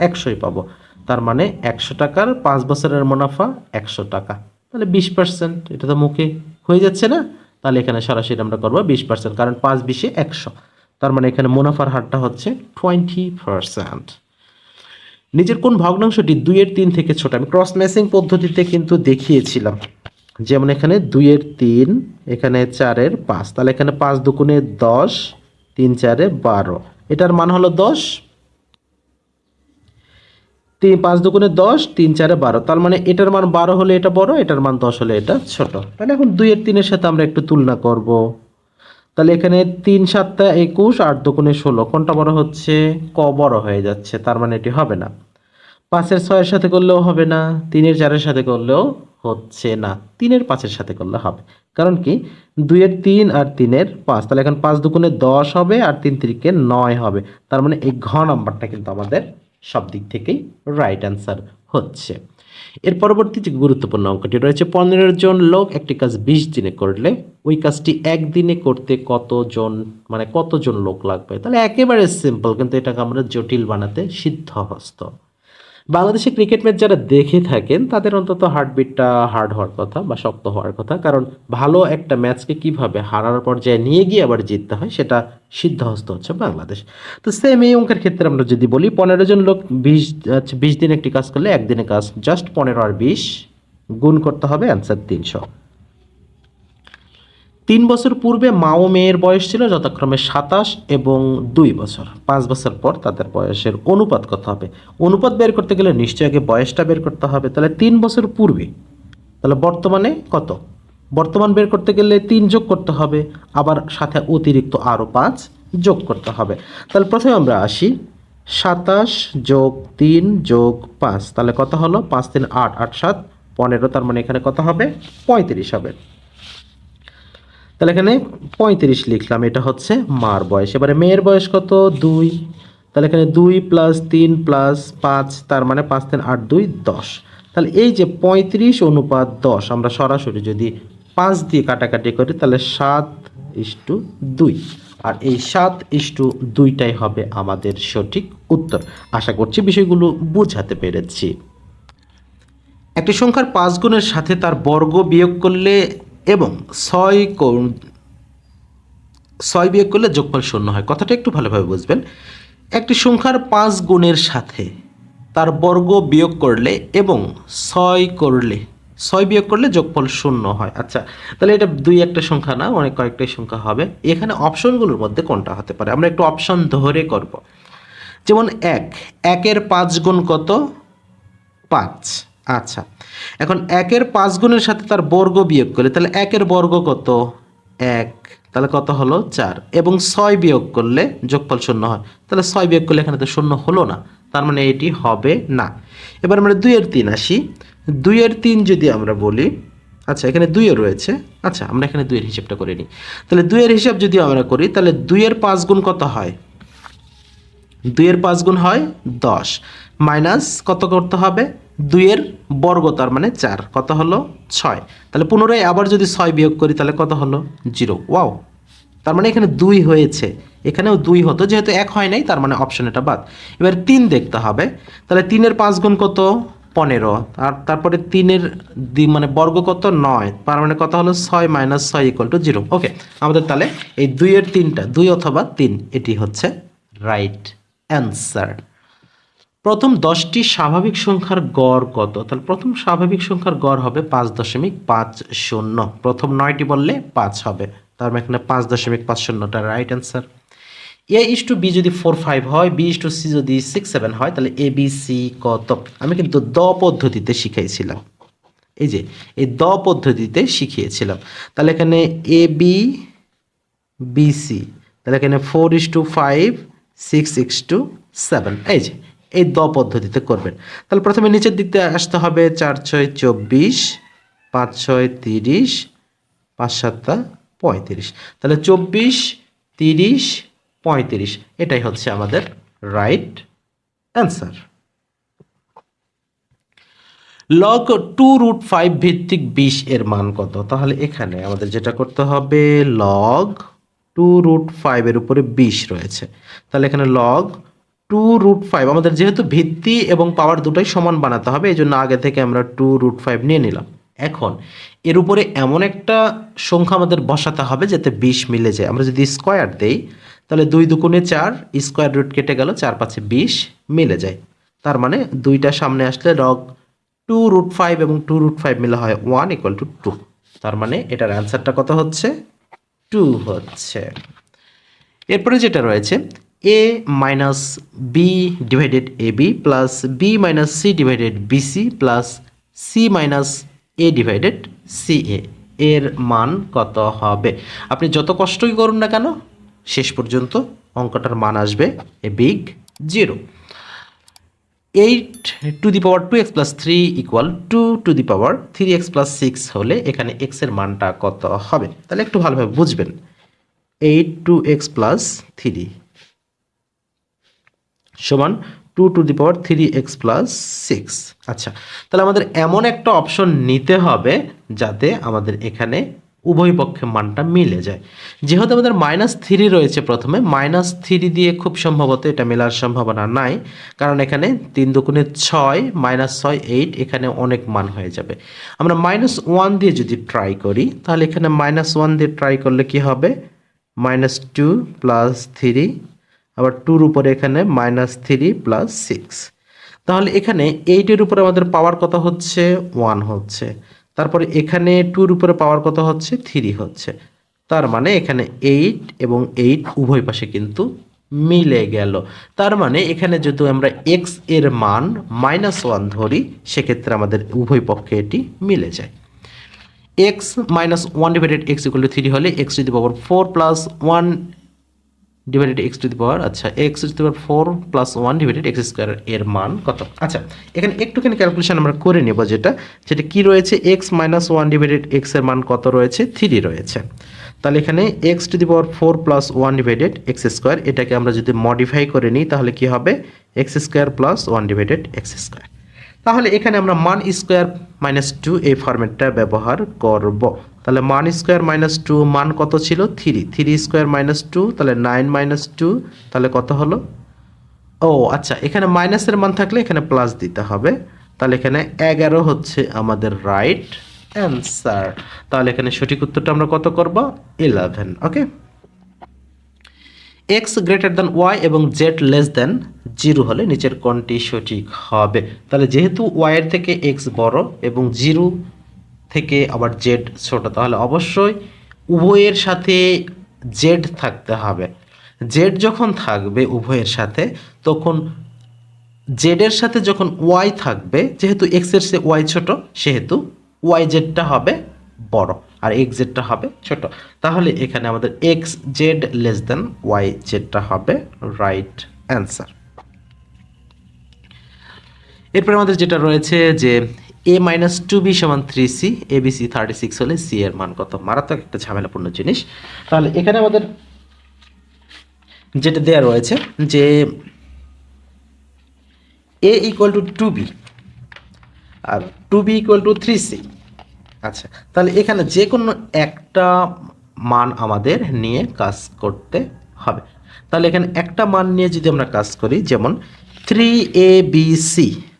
100ই পাবো। তার মানে 100 টাকার 5 বছরের মুনাফা 100 টাকা, তাহলে 20%। এটা তো মুখে হয়ে যাচ্ছে না? তাহলে এখানে সরাসরি আমরা করবো 20%, কারণ 5 20 100, তার মানে এখানে মুনাফার হারটা হচ্ছে 20%। নিজের কোন ভগ্নাংশটি 2/3 থেকে ছোট? আমি ক্রস ম্যাচিং পদ্ধতিতে কিন্তু দেখিয়েছিলাম। যেমন এখানে 2/3, এখানে 4/5, তাহলে এখানে 5 দুগুণে 10, 3 4 12, এটার মান হলো 10। 5 দুগুণে 10, 3 4 12, তার মানে এটার মান 12 হলে এটা বড়, এটার মান 10 হলে এটা ছোট। তাহলে এখন 2/3 সাথে আমরা একটু তুলনা করব। তাহলে এখানে 3 7 21, 8 দুগুণে 16, কোনটা বড় হচ্ছে? ক বড় হয়ে যাচ্ছে, তার মানে এটি হবে না। 5 6 সাথে করলেও হবে না, 3 4 সাথে করলেও হচ্ছে না, 3 5 সাথে করলে হবে। কারণ কি? 2 3 আর 3 5, তাহলে এখন 5 দুগুণে 10 হবে আর 3 3 9 হবে। তার মানে এই ঘ নাম্বারটা কিন্তু আমাদের সব দিক থেকেই রাইট অ্যান্সার হচ্ছে। এর পরবর্তী যে গুরুত্বপূর্ণ অঙ্কটি রয়েছে, 15 জন লোক একটি কাজ 20 দিনে করলে ওই কাজটি একদিনে করতে কতজন, মানে কতজন লোক লাগবে? তাহলে একেবারে সিম্পল, কিন্তু এটাকে আমরা জটিল বানাতে সিদ্ধহস্ত। বাংলাদেশে ক্রিকেট ম্যাচ যারা দেখে থাকেন তাদের অন্তত হার্টবিটটা হার্ড হওয়ার কথা বা শক্ত হওয়ার কথা, কারণ ভালো একটা ম্যাচকে কিভাবে হারার পর্যায়ে নিয়ে গিয়ে আবার জিততে হয় সেটা সিদ্ধহস্ত হচ্ছে বাংলাদেশ। তো সেম এই অঙ্কের ক্ষেত্রে আমরা যদি বলি 15 জন লোক 20 দিন একটি কাজ করলে একদিনে কাজ জাস্ট 15 আর 20 গুণ করতে হবে, অ্যান্সার 300। 3 বছর পূর্বে মা ও মেয়ের বয়স ছিল যথাক্রমে 27 এবং 2 বছর। 5 বছর পর তাদের বয়সের অনুপাত কত হবে? অনুপাত বের করতে গেলে নিশ্চয়ই আগে বয়সটা বের করতে হবে। তাহলে 3 বছর পূর্বে, তাহলে বর্তমানে কত? বর্তমান বের করতে গেলে 3 যোগ করতে হবে, আবার সাথে অতিরিক্ত আরও 5 যোগ করতে হবে। তাহলে প্রথমে আমরা আসি, 27 যোগ 3 যোগ 5, তাহলে কত হলো? 5 3 8, 8 7 15, তার মানে এখানে কত হবে? 35 হবে। তাহলে এখানে 35 লিখলাম, এটা হচ্ছে মার বয়স। এবারে মেয়ের বয়স কত? 2, তাহলে এখানে 2 + 3 + 5, তার মানে 5 3 8 2 10। তাহলে এই যে 35:10, আমরা সরাসরি যদি 5 দিয়ে কাটাকাটি করি তাহলে 7:2, আর এই 7:2টাই হবে আমাদের সঠিক উত্তর। আশা করছি বিষয়গুলো বোঝাতে পেরেছি। একটি সংখ্যার 5 গুণের সাথে তার বর্গ বিয়োগ করলে এবং 6 বিয়োগ করলে যোগফল 0 হয়। কথাটা একটু ভালোভাবে বুঝবেন। একটি সংখ্যার 5 গুণের সাথে তার বর্গ বিয়োগ করলে এবং 6 বিয়োগ করলে যোগফল 0 হয়। আচ্ছা, তাহলে এটা দুই একটা সংখ্যা না, অনেক কয়েকটাই সংখ্যা হবে। এখানে অপশনগুলোর মধ্যে কোনটা হতে পারে? আমরা একটু অপশন ধরে করব। যেমন 1 এর 5 গুণ কত? 5। আচ্ছা, এখন 1-এর 5 গুণের সাথে তার বর্গ বিয়োগ করলে, তাহলে 1-এর বর্গ কত? 1, তাহলে কত হলো? 4, এবং 6 বিয়োগ করলে যোগফল 0 হয়। তাহলে 6 বিয়োগ করলে এখানে তো 0 হলো না, তার মানে এটি হবে না। এবার আমরা 2-এর 3 আসি। 2-এর 3 যদি আমরা বলি, আচ্ছা এখানে 2-ও রয়েছে, আচ্ছা আমরা এখানে 2-এর হিসাবটা করে নিই। তাহলে 2-এর হিসাব যদি আমরা করি তাহলে 2-এর 5 গুণ কত হয়? 2-এর 5 গুণ হয় 10, মাইনাস কত করতে হবে? 2-এর বর্গ, তার মানে 4, কত হলো? 6। তাহলে পুনরায় আবার যদি 6 বিয়োগ করি তাহলে কত হলো? 0। ওয়াও, তার মানে এখানে 2 হয়েছে, এখানেও 2 হতো, যেহেতু 1 হয় নাই তার মানে অপশন এটা বাদ। এবার 3 দেখতে হবে। তাহলে 3-এর 5 গুণ কত? 15, আর তারপরে 3-এর মানে বর্গ কত? 9, তার মানে কত হলো? 6 - 6 = 0। ওকে, আমাদের তাহলে এই 2-এর 3টা 2 অথবা 3 এটি হচ্ছে রাইট অ্যান্সার। প্রথম 10টি স্বাভাবিক সংখ্যার গড় কত? তাহলে প্রথম স্বাভাবিক সংখ্যার গড় হবে 5.50। প্রথম 9টি বললে 5 হবে, তার মানে এখানে 5.50টা রাইট অ্যান্সার। A:B যদি 4 5 হয়, B:C যদি 6 7 হয়, তাহলে ABC কত? আমি কিন্তু দ পদ্ধতিতে শিখাইছিলাম, এই যে এই দ পদ্ধতিতে শিখিয়েছিলাম। তাহলে এখানে ABC, তাহলে এখানে 4:5 6:7, এই যে এই দ পদ্ধতিতে করবেন। তাহলে প্রথমে নিচের দিক দিয়ে আসতে হবে, 4 6 24, 5 6 30, 5 7 35, তাহলে 24 30 35, এটাই হচ্ছে আমাদের রাইট অ্যান্সার। লগ 2√5 ভিত্তিক 20 এর মান কত? তাহলে এখানে আমাদের যেটা করতে হবে, লগ 2√5 এর উপরে 20 রয়েছে, তাহলে এখানে লগ 2√5, আমাদের যেহেতু ভিত্তি এবং পাওয়ার দুটোই সমান বানাতে হবে, এই জন্য আগে থেকে আমরা 2√5 নিয়ে নিলাম। এখন এর উপরে এমন একটা সংখ্যা আমাদের বসাতে হবে যাতে 20 মিলে যায়। আমরা যদি স্কোয়ার দেই তাহলে 2 দুগুণে 4, স্কোয়ার রুট কেটে গেল, 4 5 20 মিলে যায়। তার মানে দুইটা সামনে আসলে লগ 2√5 এবং 2√5 মিলে হয় 1 = 2। তার মানে এটার অ্যান্সারটা কত হচ্ছে? 2 হচ্ছে। এরপরে যেটা রয়েছে, a minus B divided A B plus B minus C divided BC plus C minus A divided C এর মান কত হবে? আপনি যত কষ্টই করুন না কেন, শেষ পর্যন্ত অঙ্কটার মান আসবে a big 0। 8 two the power 2x plus 3 equal 2 two the power 3x plus 6 হলে এখানে x এর মানটা কত হবে? তাহলে একটু ভালোভাবে বুঝবেন। 8 2x প্লাস 3 সমান 2 two the power 3x plus 6। আচ্ছা, তাহলে আমাদের এমন একটা অপশন নিতে হবে যাতে আমাদের এখানে উভয় পক্ষে মানটা মিলে যায়। যেহেতু আমাদের -3 রয়েছে, প্রথমে -3 দিয়ে খুব সম্ভবত এটা মেলার সম্ভাবনা নাই, কারণ এখানে 3 দুগুণে 6, -6 8, এখানে অনেক মান হয়ে যাবে। আমরা -1 দিয়ে যদি ট্রাই করি তাহলে এখানে -1 দিয়ে ট্রাই করলে কি হবে? -2 প্লাস 3, আবার 2-র উপরে এখানে -3 প্লাস 6। তাহলে এখানে 8-এর উপরে আমাদের পাওয়ার কত হচ্ছে? 1 হচ্ছে। তারপরে এখানে 2-র উপরে পাওয়ার কত হচ্ছে? 3 হচ্ছে। তার মানে এখানে 8 এবং 8 উভয় পাশে কিন্তু মিলে গেল। তার মানে এখানে যদি আমরা x এর মান -1 ধরি, সেক্ষেত্রে আমাদের উভয় পক্ষে এটি মিলে যায়। x -1 ডিভাইডেড x = 3 হলে x to the power 4 plus 1 divided x to the power, আচ্ছা, x to the power 4 plus 1 divided x square এর মান কত? আচ্ছা, এখানে একটুখানি ক্যালকুলেশন আমরা করে নেব, যেটা কি রয়েছে, x -1 ডিভাইডেড x এর মান কত রয়েছে? 3 রয়েছে। তাহলে এখানে x to the power 4 plus 1 divided x square, এটাকে আমরা যদি মডিফাই করে নিই তাহলে কি হবে? x square plus 1 divided x square. তাহলে এখানে আমরা মান স্কোয়ার -2 এই ফরম্যাটটা ব্যবহার করব। তাহলে মান স্কোয়ার -2 মান কত ছিল? 3। 3 স্কোয়ার -2, তাহলে 9 2, তাহলে কত হলো? ও আচ্ছা, এখানে মাইনাসের মান থাকলে এখানে প্লাস দিতে হবে। তাহলে এখানে 11 হচ্ছে আমাদের রাইট অ্যান্সার। তাহলে এখানে সঠিক উত্তরটা আমরা কত করব? 11। ওকে, x গ্রেটার দ্যান y এবং z লেস দ্যান 0 হলে নিচের কোনটি সঠিক হবে? তাহলে যেহেতু y এর থেকে x বড় এবং 0 থেকে আবার z ছোট, তাহলে অবশ্যই উভয়ের সাথে z থাকতে হবে। z যখন থাকবে উভয়ের সাথে, তখন z এর সাথে যখন y থাকবে, যেহেতু x এর চেয়ে y ছোট, সেহেতু yz-টা হবে বড় আর xz-টা হবে ছোট। তাহলে এখানে আমাদের xz লেস দ্যান yz-টা হবে রাইট অ্যান্সার। এরপরে আমাদের যেটা রয়েছে যে a - 2b = 3c, abc 36 হলে c এর মান কত? মারাত্মক একটা ঝামেলাপূর্ণ জিনিস। তাহলে এখানে আমাদের যেটা দেওয়া রয়েছে যে a = 2b R 2b = 3c। আচ্ছা, তাহলে এখানে যে কোনো একটা মান আমাদের নিয়ে কাজ করতে হবে। তাহলে এখানে একটা মান নিয়ে যদি আমরা কাজ করি, যেমন 3abc,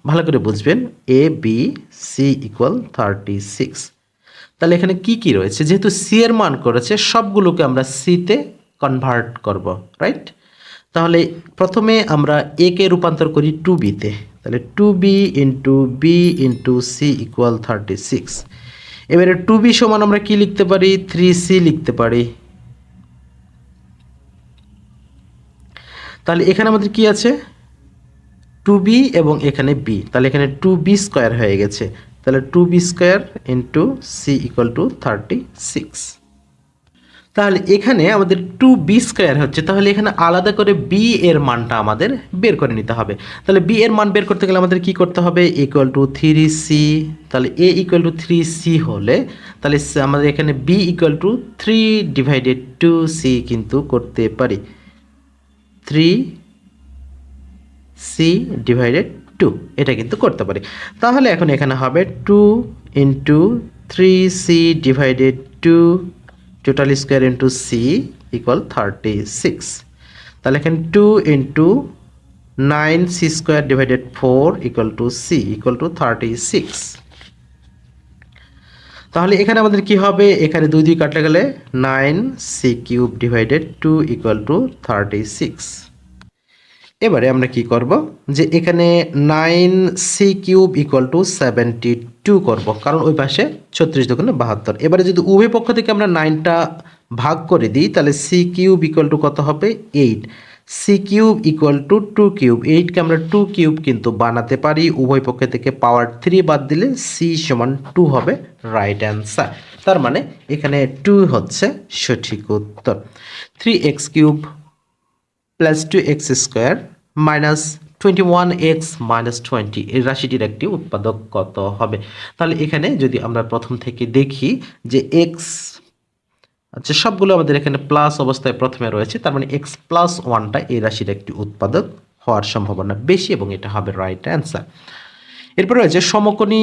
ভালো করে বুঝবেন, abc = 36। তাহলে এখানে কি কি রয়েছে? যেহেতু সি এর মান করেছে, সবগুলোকে আমরা সিতে কনভার্ট করব, রাইট? তাহলে প্রথমে আমরা এ কে রূপান্তর করি 2b-তে। তাহলে 2b into B into C = 36। এবারে 2b সমান আমরা কি লিখতে পারি? 3c লিখতে পারি। তাহলে এখানে আমাদের কি আছে? 2b এবং এখানে b, তাহলে এখানে 2b স্কোয়ার হয়ে গেছে। তাহলে 2b স্কোয়ার ইন্টু সি = 36। তাহলে এখানে আমাদের 2b স্কোয়ার হচ্ছে, তাহলে এখানে আলাদা করে b এর মানটা আমাদের বের করে নিতে হবে। তাহলে b এর মান বের করতে গেলে আমাদের কি করতে হবে? = 3c। তাহলে a = 3c হলে তাহলে আমাদের এখানে b = 3/2c কিন্তু করতে পারি। 3c/2 2, এটা কিন্তু করতে পারি। তাহলে এখন এখানে হবে 2 into 3c divided 2 total square into C equal 36। তাহলে এখানে 2 into 9c square divided 4 equal to C equal to 36। তাহলে এখানে আমাদের কি হবে, এখানে 2 2 কাটলে গেলে 9c cube divided 2 equal to 36। এবারে আমরা কি করব, যে এখানে 9c কিউব ইকুয়াল টু 72 করব, কারণ ওই পাশে 36 দুগুণে 72। এবারে যদি উভয় পক্ষ থেকে আমরা 9টা ভাগ করে দিই, তাহলে c কিউব ইকুয়াল টু কত হবে 8, c cube equal to 2 cube, 8কে আমরা 2 কিউব কিন্তু বানাতে পারি। উভয় পক্ষ থেকে পাওয়ার 3 বাদ দিলে c সমান 2 হবে রাইট অ্যান্সার। তার মানে এখানে 2 হচ্ছে সঠিক উত্তর। 3x cube plus 2x square minus 21x minus 20 এই রাশিটির একটি উৎপাদক কত হবে। তাহলে এখানে যদি আমরা প্রথম থেকে দেখি যে x, আচ্ছা সবগুলো আমাদের এখানে প্লাস অবস্থায় প্রথমে রয়েছে, তার মানে x প্লাস 1টা এই রাশির একটি উৎপাদক হওয়ার সম্ভাবনা বেশি এবং এটা হবে রাইট অ্যান্সার। এরপর রয়েছে সমকোণী,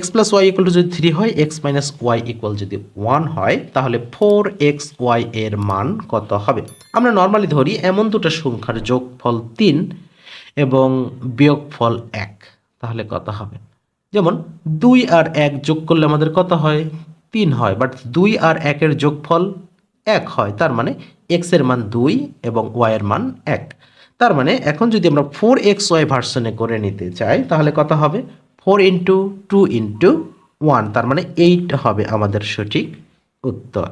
x plus Y equal to যদি 3 হয়, x মাইনাস ওয়াই ইকুয়াল যদি 1 হয়, তাহলে 4xy এর মান কত হবে। আমরা নর্মালি ধরি এমন দুটো সংখ্যার যোগফল 3 এবং বিয়োগফল 1, তাহলে কত হবে। যেমন 2 আর 1 যোগ করলে আমাদের কত হয়, 3 হয়, বাট 2 আর 1 এর যোগফল 1 হয়, তার মানে x এর মান 2 এবং y এর মান 1। তার মানে এখন যদি আমরা 4xy ভার্সনে করে নিতে চাই, তাহলে কত হবে 4 ইন্টু 2 ইন্টু 1, তার মানে 8 হবে আমাদের সঠিক উত্তর।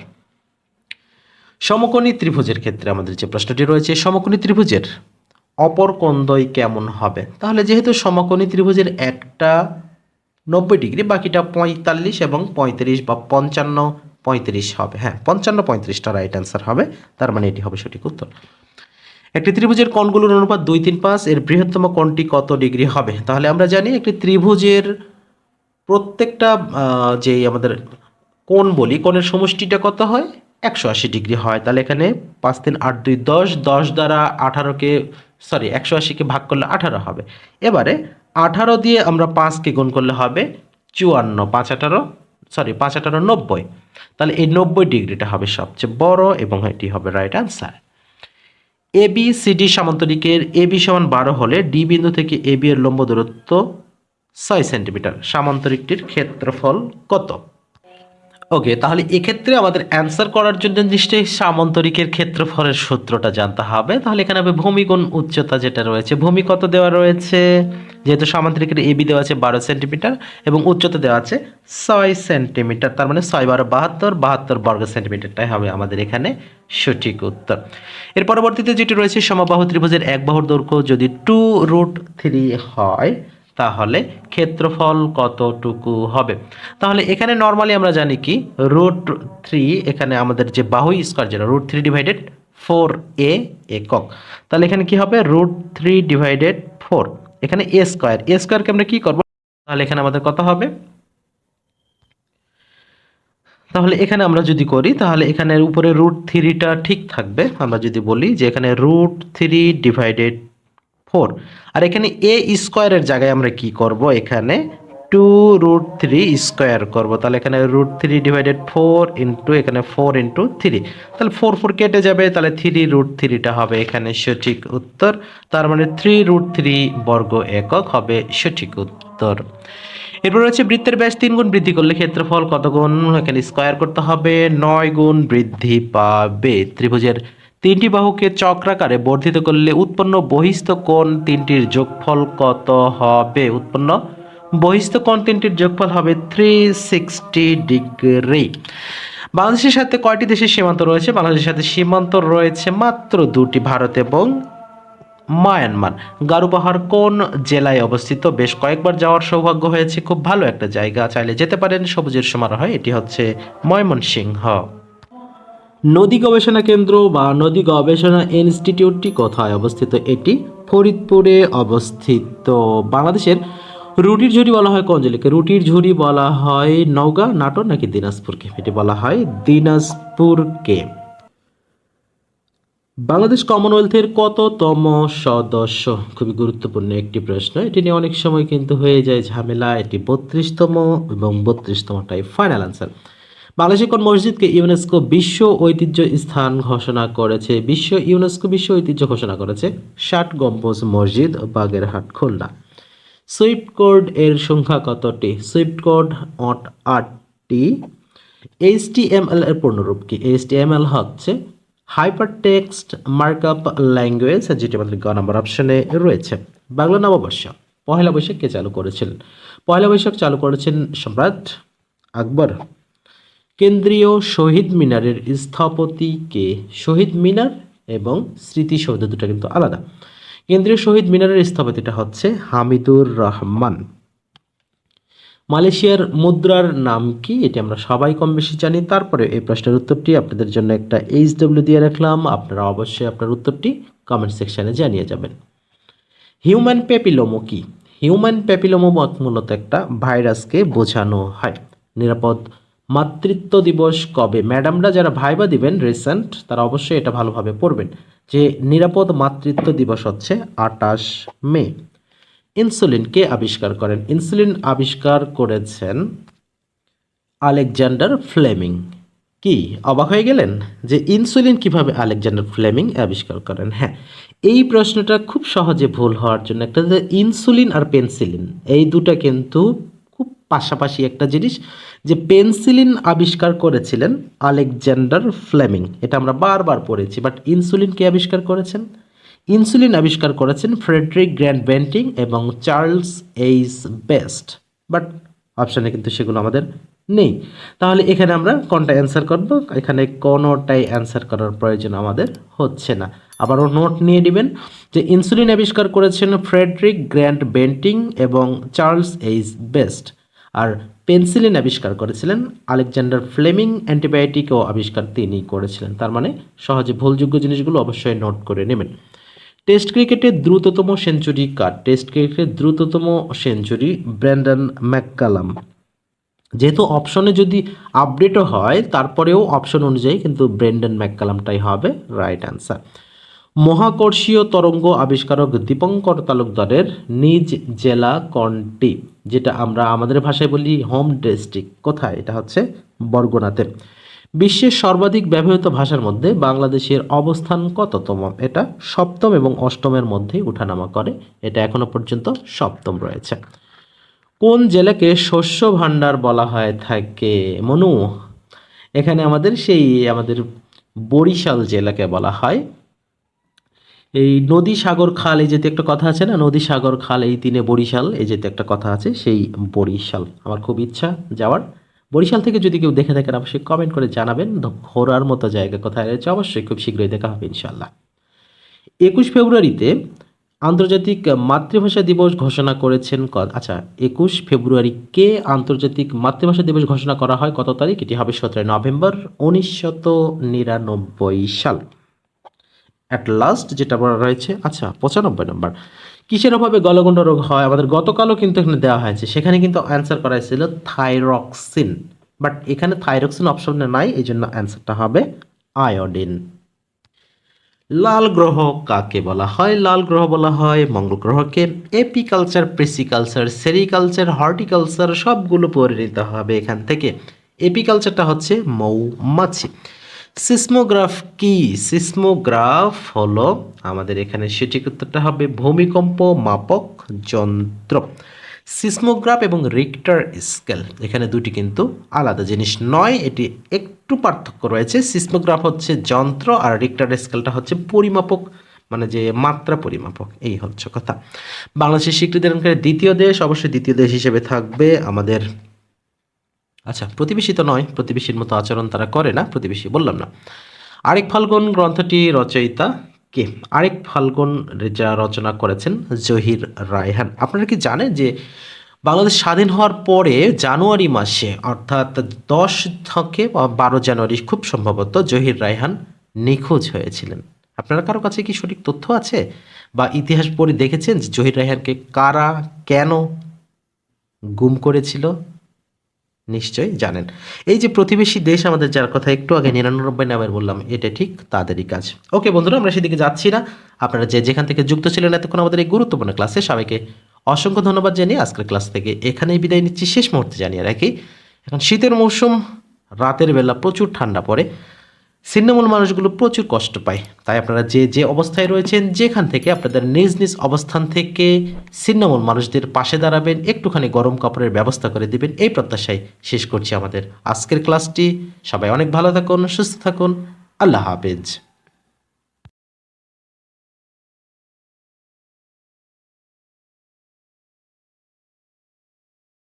সমকোণী ত্রিভুজের ক্ষেত্রে আমাদের যে প্রশ্নটি রয়েছে, সমকোণী ত্রিভুজের অপর কোণদ্বয় কেমন হবে। তাহলে যেহেতু সমকোণী ত্রিভুজের একটা 90 ডিগ্রি, বাকিটা 45 এবং 35 বা 55 35 হবে। হ্যাঁ, 55 35টা রাইট অ্যান্সার হবে, তার মানে এটি হবে সঠিক উত্তর। একটি ত্রিভুজের কোণগুলোর অনুপাত 2 3 5, এর বৃহত্তম কোণটি কত ডিগ্রি হবে। তাহলে আমরা জানি একটি ত্রিভুজের প্রত্যেকটা যেই আমাদের কোণ বলি, কোণের সমষ্টিটা কত হয় 180 ডিগ্রি হয়। তাহলে এখানে 5 3 8 2 10, 10 দ্বারা 18কে 180কে ভাগ করলে 18 হবে। এবারে 18 দিয়ে আমরা 5কে গুণ করলে হবে 54, 5 18 90, তাহলে এই 90 ডিগ্রিটা হবে সবচেয়ে বড় এবং এটি হবে রাইট অ্যান্সার। এবি সিডি সামান্তরিকের এবি সমান 12 হলে ডি বিন্দু থেকে এবি এর লম্ব দূরত্ব 6 সেন্টিমিটার, সামান্তরিকটির ক্ষেত্রফল কত। ওকে, তাহলে এক্ষেত্রে আমাদের অ্যান্সার করার জন্য নিশ্চয়ই সামান্তরিকের ক্ষেত্রফলের সূত্রটা জানতে হবে। তাহলে এখানে হবে ভূমি গুণ উচ্চতা যেটা রয়েছে, ভূমি কত দেওয়া রয়েছে, যেহেতু সামান্তরিকের এবি দেওয়া আছে 12 সেন্টিমিটার এবং উচ্চতা দেওয়া আছে 6 সেন্টিমিটার, তার মানে 6 12 72, 72 বর্গ সেন্টিমিটারটাই হবে আমাদের এখানে সঠিক উত্তর। এর পরবর্তীতে যেটি রয়েছে, সমবাহু ত্রিভুজের এক বাহুর দৈর্ঘ্য যদি 2√3 হয়, তাহলে ক্ষেত্রফল কতটুকু হবে। তাহলে এখানে নর্মালি আমরা জানি কি √3, এখানে আমাদের যে বাহু স্কয়ার যেটা √3 ডিভাইডেড 4a একক, তাহলে এখানে কি হবে √3 ডিভাইডেড 4, এখানে a স্কয়ারকে আমরা কি করব, তাহলে এখানে আমাদের কত হবে, তাহলে এখানে আমরা যদি করি তাহলে এখানে উপরে √3টা ঠিক থাকবে। আমরা যদি বলি যে এখানে √3 ডিভাইডেড 4, আর এখানে a স্কয়ারের জায়গায় আমরা কি করব, এখানে 2√3 স্কয়ার করব, তাহলে এখানে √3 ডিভাইডেড 4 ইন্টু এখানে 4 ইন্টু 3, তাহলে 4 4 কেটে যাবে, তাহলে 3√3টা হবে এখানে সঠিক উত্তর। তার মানে 3√3 বর্গ একক হবে সঠিক উত্তর। এরপর রয়েছে বৃত্তের ব্যাস 3 গুণ বৃদ্ধি করলে ক্ষেত্রফল কত গুণ, এখানে স্কয়ার করতে হবে, 9 গুণ বৃদ্ধি পাবে। ত্রিভুজের 3টি বাহুকে চক্রাকারে বর্ধিত করলে উৎপন্ন বহিস্থ কোণ 3টির যোগফল কত হবে। উৎপন্ন বহিস্থ কোণ 3টির যোগফল হবে 360 ডিগ্রি। বাংলাদেশের সাথে কয়টি দেশের সীমান্ত রয়েছে। বাংলাদেশের সাথে সীমান্ত রয়েছে মাত্র 2টি, ভারত এবং মায়ানমার। গারো পাহাড় কোন জেলায় অবস্থিত। বেশ কয়েকবার যাওয়ার সৌভাগ্য হয়েছে, খুব ভালো একটা জায়গা, চাইলে যেতে পারেন, সবুজের সমারোহে। এটি হচ্ছে ময়মনসিংহ। নদী গবেষণা কেন্দ্র বা নদী গবেষণা ইনস্টিটিউটটি কোথায় অবস্থিত। এটি ফরিদপুরে অবস্থিত। বাংলাদেশের রুটির ঝুড়ি বলা হয় কোন জেলাকে। রুটির ঝুড়ি বলা হয় নওগাঁ, নাটোর নাকি দিনাজপুরকে। এটি বলা হয় দিনাজপুরকে। বাংলাদেশ কমনওয়েলথের কততম সদস্য? খুবই গুরুত্বপূর্ণ একটি প্রশ্ন। এটি নিয়ে অনেক সময় কিন্তু হয়ে যায় ঝামেলা। এটি 32তম এবং 32তমটাই ফাইনাল আনসার। বাংলাদেশের কোন মসজিদকে ইউনেস্কো বিশ্ব ঐতিহ্য স্থান ঘোষণা করেছে? ইউনেস্কো বিশ্ব ঐতিহ্য ঘোষণা করেছে 60 গম্বুজ মসজিদ, বাগেরহাট, খুলনা। সুইফট কোড এর সংখ্যা কতটি? সুইফট কোড 8টি। এইচটিএমএল এর পূর্ণরূপ কি? এইচটিএমএল হচ্ছে হাইপার টেক্সট মার্কআপ ল্যাঙ্গুয়েজ, যেটি আমাদের গ নম্বর অপশনে রয়েছে। বাংলা নববর্ষ পহেলা বৈশাখ কে চালু করেছিলেন? পহেলা বৈশাখ চালু করেছেন সম্রাট আকবর। কেন্দ্রীয় শহীদ মিনারের স্থপতি কে? শহীদ মিনার এবং স্মৃতিসৌধ দুটো কিন্তু আলাদা। কেন্দ্রীয় শহীদ মিনারের স্থপতিটা হচ্ছে হামিদুর রহমান। মালয়েশিয়ার মুদ্রার নাম কি? এটি আমরা সবাই কম বেশি জানি। তারপরে এই প্রশ্নের উত্তরটি আপনাদের জন্য একটা HW দিয়ে রাখলাম, আপনারা অবশ্যই আপনার উত্তরটি কমেন্ট সেকশনে জানিয়ে যাবেন। হিউম্যান প্যাপিলোমো কি? হিউম্যান প্যাপিলোমো মূলত একটা ভাইরাসকে বোঝানো হয়। নিরাপদ মাতৃত্ব দিবস কবে? ম্যাডামরা যারা ভাইবা দিবেন রিসেন্ট, তারা অবশ্যই এটা ভালোভাবে পড়বেন যে নিরাপদ মাতৃত্ব দিবস হচ্ছে 28 মে। ইনসুলিন কে আবিষ্কার করেন? ইনসুলিন আবিষ্কার করেছেন আলেকজান্ডার ফ্লেমিং। কি অবাক হয়ে গেলেন যে ইনসুলিন কিভাবে আলেকজান্ডার ফ্লেমিং আবিষ্কার করেন? হ্যাঁ, এই প্রশ্নটা খুব সহজে ভুল হওয়ার জন্য একটা, যে ইনসুলিন আর পেনসিলিন এই দুটা কিন্তু খুব পাশাপাশি একটা জিনিস। যে পেনসিলিন আবিষ্কার করেছিলেন আলেকজান্ডার ফ্লেমিং, এটা আমরা বারবার পড়েছি। বাট ইনসুলিন কে আবিষ্কার করেছেন? ইনসুলিন আবিষ্কার করেছেন ফ্রেডরিক গ্র্যান্ড বেন্টিং এবং চার্লস এইচ বেস্ট। বাট অপশানে কিন্তু সেগুলো আমাদের নেই। তাহলে এখানে আমরা কোনটা অ্যান্সার করব? এখানে কোনোটাই অ্যান্সার করার প্রয়োজন আমাদের হচ্ছে না। আবারও নোট নিয়ে নেবেন যে ইনসুলিন আবিষ্কার করেছেন ফ্রেডরিক গ্র্যান্ড বেন্টিং এবং চার্লস এইচ বেস্ট। আর পেনসিলিন আবিষ্কার করেছিলেন আলেকজান্ডার ফ্লেমিং। অ্যান্টিবায়োটিকও আবিষ্কার তিনি করেছিলেন। তার মানে সহজে ভুলযোগ্য জিনিসগুলো অবশ্যই নোট করে নেবেন। টেস্ট ক্রিকেটের দ্রুততম সেঞ্চুরি কার? টেস্ট ক্রিকেটের দ্রুততম সেঞ্চুরি ব্র্যান্ডন ম্যাককালাম। যেহেতু অপশনে যদি আপডেটও হয়, তারপরেও অপশন অনুযায়ী কিন্তু ব্রেন্ডন ম্যাককালামটাই হবে রাইট অ্যান্সার। মহাকর্ষীয় তরঙ্গ আবিষ্কারক দীপঙ্কর তালুকদারের নিজ জেলা কোনটি? যেটা আমরা আমাদের ভাষায় বলি হোম ডিস্ট্রিক্ট। কোথায়? এটা হচ্ছে বরগুনাতে। বিশ্বের সর্বাধিক ব্যবহৃত ভাষার মধ্যে বাংলাদেশের অবস্থান কততম? এটা সপ্তম এবং অষ্টমের মধ্যেই উঠানামা করে। এটা এখনো পর্যন্ত সপ্তম রয়েছে। কোন জেলাকে শস্য ভাণ্ডার বলা হয় থাকে? মনু, এখানে আমাদের বরিশাল জেলাকে বলা হয়। এই নদী সাগর খাল, এই যেতে একটা কথা আছে না, নদী সাগর খাল এই তিনে বরিশাল, এই যেতে একটা কথা আছে, সেই বরিশাল। আমার খুব ইচ্ছা যাওয়ার। বরিশাল থেকে যদি কেউ দেখে থাকেন অবশ্যই কমেন্ট করে জানাবেন। ঘোরার মতো জায়গা কোথায় রয়েছে অবশ্যই খুব শীঘ্রই দেখা হবে ইনশাল্লাহ। 21 ফেব্রুয়ারিতে আন্তর্জাতিক মাতৃভাষা দিবস ঘোষণা করেছেন আচ্ছা, 21 ফেব্রুয়ারি আন্তর্জাতিক মাতৃভাষা দিবস ঘোষণা করা হয় কত তারিখ? এটি হবে 17 নভেম্বর 1999 সাল। অ্যাট লাস্ট যেটা বলা রয়েছে, আচ্ছা 95 নম্বর, কিসের অভাবে গলগণ্ড রোগ হয়? আমাদের গতকালও কিন্তু এখানে দেওয়া হয়েছে, সেখানে কিন্তু অ্যান্সার করা হয়েছিল থাইরক্সিন। বাট এখানে থাইরক্সিন অপশনে নাই, এই জন্য অ্যান্সারটা হবে আয়োডিন। লাল গ্রহ কাকে বলা হয়? লাল গ্রহ বলা হয় মঙ্গল গ্রহকে। এপিকালচার, প্রেসিকালচার, সেরিকালচার, হর্টিকালচার সবগুলো পড়ে নিতে হবে এখান থেকে। এপিকালচারটা হচ্ছে মৌমাছি। সিসমোগ্রাফ কি? সিসমোগ্রাফ হলো আমাদের এখানে সঠিক উত্তরটা হবে ভূমিকম্প মাপক যন্ত্র। সিসমোগ্রাফ এবং রিক্টার স্কেল এখানে দুটি কিন্তু আলাদা জিনিস নয়, এটি একটু পার্থক্য রয়েছে। সিসমোগ্রাফ হচ্ছে যন্ত্র আর রিক্টার স্কেলটা হচ্ছে পরিমাপক, মানে যে মাত্রা পরিমাপক, এই হচ্ছে কথা। বাংলাদেশের স্বীকৃতিদানকারী দ্বিতীয় দেশ, অবশ্যই দ্বিতীয় দেশ হিসেবে থাকবে আমাদের, আচ্ছা প্রতিবেশী তো নয়, প্রতিবেশীর মতো আচরণ তারা করে না, প্রতিবেশী বললাম না। আরেক ফাল্গুন গ্রন্থটি রচয়িতা কে? আরেক ফাল্গুন যা রচনা করেছেন জহির রায়হান। আপনারা কি জানেন যে বাংলাদেশ স্বাধীন হওয়ার পরে জানুয়ারি মাসে, অর্থাৎ 10 থেকে 12 জানুয়ারি খুব সম্ভবত জহির রায়হান নিখোঁজ হয়েছিলেন? আপনারা কারো কাছে কি সঠিক তথ্য আছে বা ইতিহাস পড়ে দেখেছেন যে জহির রায়হানকে কারা কেন গুম করেছিল? নিশ্চয়ই জানেন। এই যে প্রতিবেশী দেশ আমাদের, যার কথা একটু আগে 99 নামের বললাম, এটা ঠিক তাদেরই কাজ। ওকে বন্ধুরা, আমরা সেদিকে যাচ্ছি না। আপনারা যে যেখান থেকে যুক্ত ছিলেন এতক্ষণ আমাদের এই গুরুত্বপূর্ণ ক্লাসে, সবাইকে অসংখ্য ধন্যবাদ জানিয়ে আজকের ক্লাস থেকে এখানেই বিদায় নিচ্ছি। শেষ মুহূর্তে জানিয়ে রাখি, এখন শীতের মৌসুম, রাতের বেলা প্রচুর ঠান্ডা পড়ে, ছিন্নমূল মানুষগুলো প্রচুর কষ্ট পায়। তাই আপনারা যে যে অবস্থায় রয়েছেন, যেখান থেকে আপনাদের নিজ নিজ অবস্থান থেকে ছিন্নমূল মানুষদের পাশে দাঁড়াবেন, একটুখানি গরম কাপড়ের ব্যবস্থা করে দিবেন, এই প্রত্যাশায় শেষ করছি আমাদের আজকের ক্লাসটি। সবাই অনেক ভালো থাকুন, সুস্থ থাকুন। আল্লাহ হাফেজ।